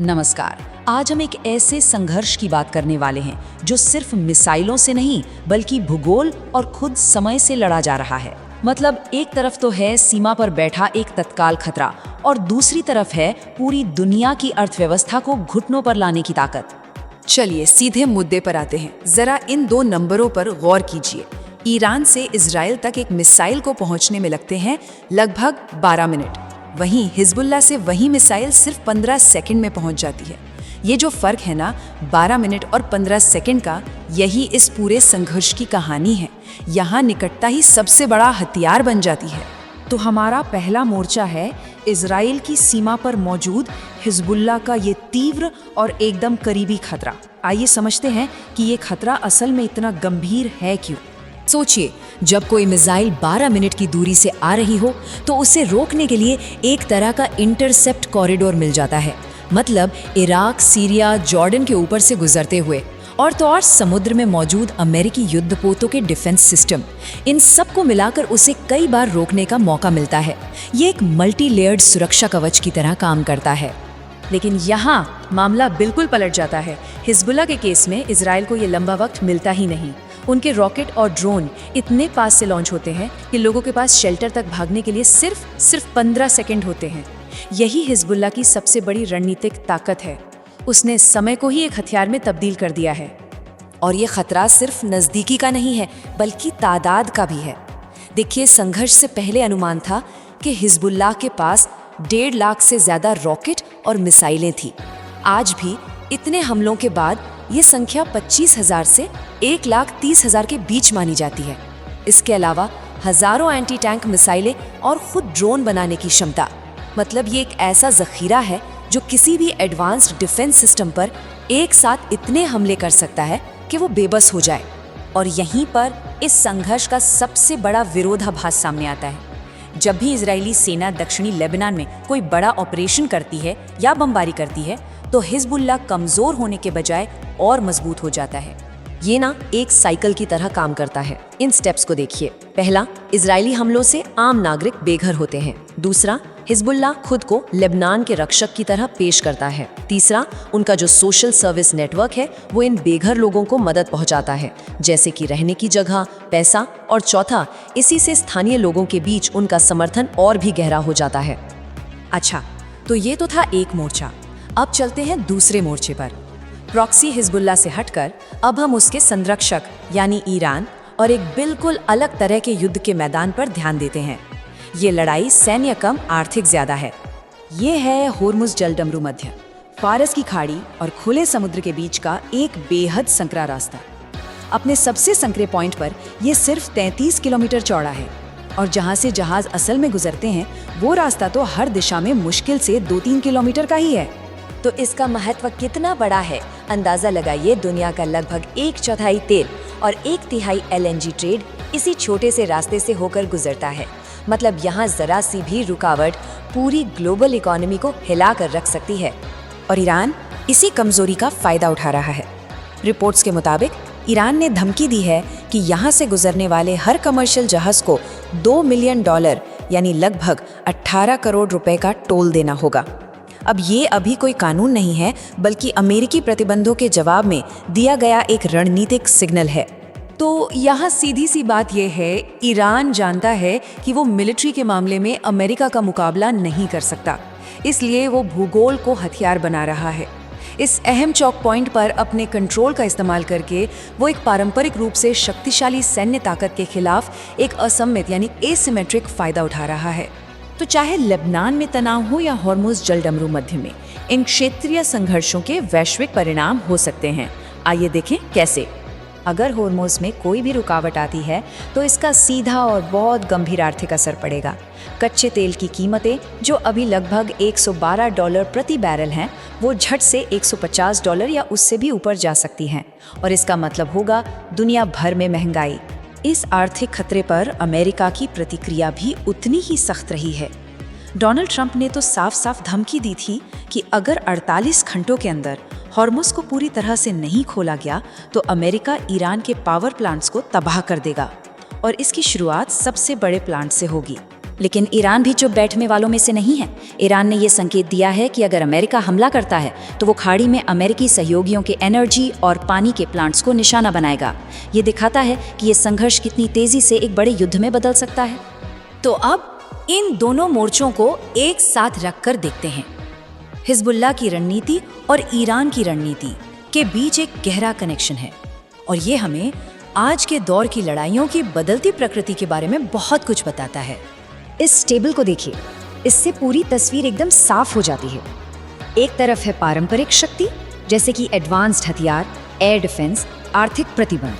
नमस्कार। आज हम एक ऐसे संघर्ष की बात करने वाले हैं जो सिर्फ मिसाइलों से नहीं बल्कि भूगोल और खुद समय से लड़ा जा रहा है। मतलब एक तरफ तो है सीमा पर बैठा एक तत्काल खतरा और दूसरी तरफ है पूरी दुनिया की अर्थव्यवस्था को घुटनों पर लाने की ताकत। चलिए सीधे मुद्दे पर आते हैं। जरा इन दो नंबरों पर गौर कीजिए। ईरान से इजराइल तक एक मिसाइल को पहुंचने में लगते हैं लगभग 12 मिनट। वहीं हिजबुल्लाह से वही मिसाइल सिर्फ 15 सेकंड में पहुंच जाती है। ये जो फर्क है ना, 12 मिनट और 15 सेकंड का, यही इस पूरे संघर्ष की कहानी है। यहाँ निकटता ही सबसे बड़ा हथियार बन जाती है। तो हमारा पहला मोर्चा है इजराइल की सीमा पर मौजूद हिजबुल्लाह का ये तीव्र और एकदम करीबी खतरा। आइए समझते हैं कि ये खतरा असल में इतना गंभीर है क्यों। सोचिए, जब कोई मिसाइल 12 मिनट की दूरी से आ रही हो तो उसे रोकने के लिए एक तरह का इंटरसेप्ट कॉरिडोर मिल जाता है। मतलब इराक, सीरिया, जॉर्डन के ऊपर से गुजरते हुए, और तो और समुद्र में मौजूद अमेरिकी युद्धपोतों के डिफेंस सिस्टम, इन सब को मिलाकर उसे कई बार रोकने का मौका मिलता है। ये एक मल्टी लेयर्ड सुरक्षा कवच की तरह काम करता है। लेकिन यहाँ मामला बिल्कुल पलट जाता है। हिजबुल्लाह के केस में इजराइल को ये लंबा वक्त मिलता ही नहीं। उनके रॉकेट और ड्रोन इतने पास से लॉन्च होते हैं कि लोगों के पास शेल्टर तक भागने के लिए सिर्फ 15 सेकंड होते हैं। यही हिजबुल्लाह की सबसे बड़ी रणनीतिक ताकत है। उसने समय को ही एक हथियार में तब्दील कर दिया है। और ये खतरा सिर्फ नज़दीकी का नहीं है बल्कि तादाद का भी है। देखिए, संघर्ष से पहले अनुमान था कि हिजबुल्लाह के पास 1.5 लाख से ज़्यादा रॉकेट और मिसाइलें थी। आज भी इतने हमलों के बाद ये संख्या 25,000 से 1,30,000 के बीच मानी जाती है। इसके अलावा हज़ारों एंटी टैंक मिसाइलें और खुद ड्रोन बनाने की क्षमता। मतलब ये एक ऐसा ज़ख़ीरा है जो किसी भी एडवांस्ड डिफेंस सिस्टम पर एक साथ इतने हमले कर सकता है कि वो बेबस हो जाए। और यहीं पर इस संघर्ष का सबसे बड़ा विरोधाभास सामने आता है। जब भी इजरायली सेना दक्षिणी लेबनान में कोई बड़ा ऑपरेशन करती है या बमबारी करती है तो हिजबुल्लाह कमज़ोर होने के बजाय और मजबूत हो जाता है। ये ना एक साइकिल की तरह काम करता है। इन स्टेप्स को देखिए। पहला, इजरायली हमलों से आम नागरिक बेघर होते हैं। दूसरा, हिजबुल्लाह खुद को लेबनान के रक्षक की तरह पेश करता है। तीसरा, उनका जो सोशल सर्विस नेटवर्क है वो इन बेघर लोगों को मदद पहुंचाता है, जैसे कि रहने की जगह, पैसा। और चौथा, इसी से स्थानीय लोगों के बीच उनका समर्थन और भी गहरा हो जाता है। अच्छा, तो ये तो था एक मोर्चा। अब चलते हैं दूसरे मोर्चे पर। प्रॉक्सी हिजबुल्लाह से हटकर अब हम उसके संरक्षक यानी ईरान और एक बिल्कुल अलग तरह के युद्ध के मैदान पर ध्यान देते हैं। ये लड़ाई सैन्य कम आर्थिक ज्यादा है। ये है होर्मुज जलडमरू मध्य, फारस की खाड़ी और खुले समुद्र के बीच का एक बेहद संकरा रास्ता। अपने सबसे संकरे पॉइंट पर यह सिर्फ 33 किलोमीटर चौड़ा है और जहाँ से जहाज असल में गुजरते हैं वो रास्ता तो हर दिशा में मुश्किल से 2-3 किलोमीटर का ही है। तो इसका महत्व कितना बड़ा है अंदाजा लगाइए। दुनिया का लगभग 1/4 तेल और 1/3 LNG ट्रेड इसी छोटे से रास्ते से होकर गुजरता है। मतलब यहाँ जरा सी भी रुकावट पूरी ग्लोबल इकोनॉमी को हिला कर रख सकती है। और ईरान इसी कमजोरी का फायदा उठा रहा है। रिपोर्ट्स के मुताबिक ईरान ने धमकी दी है कि यहाँ से गुजरने वाले हर कमर्शियल जहाज को $2 मिलियन यानी लगभग 18 करोड़ रुपए का टोल देना होगा। अब ये अभी कोई कानून नहीं है बल्कि अमेरिकी प्रतिबंधों के जवाब में दिया गया एक रणनीतिक सिग्नल है। तो यहाँ सीधी सी बात यह है, ईरान जानता है कि वो मिलिट्री के मामले में अमेरिका का मुकाबला नहीं कर सकता, इसलिए वो भूगोल को हथियार बना रहा है। इस अहम चौक पॉइंट पर अपने कंट्रोल का इस्तेमाल करके वो एक पारंपरिक रूप से शक्तिशाली सैन्य ताकत के खिलाफ एक असममित यानी एसिमेट्रिक फायदा उठा रहा है। तो चाहे लेबनान में तनाव हो या होर्मुज जलडमरू मध्य में, इन क्षेत्रीय संघर्षों के वैश्विक परिणाम हो सकते हैं। आइए देखें कैसे। अगर होर्मुज में कोई भी रुकावट आती है तो इसका सीधा और बहुत गंभीर आर्थिक असर पड़ेगा। कच्चे तेल की कीमतें जो अभी लगभग $112 प्रति बैरल हैं, वो झट से $150 या उससे भी ऊपर जा सकती हैं। और इसका मतलब होगा दुनिया भर में महंगाई। इस आर्थिक खतरे पर अमेरिका की प्रतिक्रिया भी उतनी ही सख्त रही है। डोनाल्ड ट्रंप ने तो साफ साफ धमकी दी थी कि अगर 48 घंटों के अंदर हॉर्मुज को पूरी तरह से नहीं खोला गया तो अमेरिका ईरान के पावर प्लांट्स को तबाह कर देगा और इसकी शुरुआत सबसे बड़े प्लांट से होगी। लेकिन ईरान भी चुप बैठने वालों में से नहीं है। ईरान ने ये संकेत दिया है कि अगर अमेरिका हमला करता है तो वो खाड़ी में अमेरिकी सहयोगियों के एनर्जी और पानी के प्लांट्स को निशाना बनाएगा। ये दिखाता है कि ये संघर्ष कितनी तेजी से एक बड़े युद्ध में बदल सकता है। तो अब इन दोनों मोर्चों को एक साथ रखकर देखते हैं। हिजबुल्लाह की रणनीति और ईरान की रणनीति के बीच एक गहरा कनेक्शन है और ये हमें आज के दौर की लड़ाइयों की बदलती प्रकृति के बारे में बहुत कुछ बताता है। इस टेबल को देखिए, इससे पूरी तस्वीर एकदम साफ हो जाती है। एक तरफ है पारंपरिक शक्ति जैसे कि एडवांस्ड हथियार, एयर डिफेंस, आर्थिक प्रतिबंध,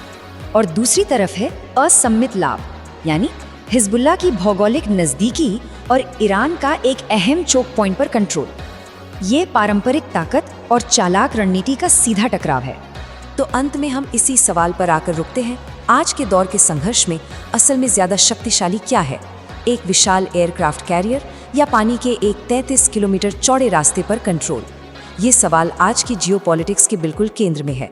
और दूसरी तरफ है असम्मित लाभ यानी हिजबुल्लाह की भौगोलिक नज़दीकी और ईरान का एक अहम चोक पॉइंट पर कंट्रोल। ये पारंपरिक ताकत और चालाक रणनीति का सीधा टकराव है। तो अंत में हम इसी सवाल पर आकर रुकते हैं, आज के दौर के संघर्ष में असल में ज्यादा शक्तिशाली क्या है, एक विशाल एयरक्राफ्ट कैरियर या पानी के एक 33 किलोमीटर चौड़े रास्ते पर कंट्रोल? ये सवाल आज की जियोपॉलिटिक्स के बिल्कुल केंद्र में है।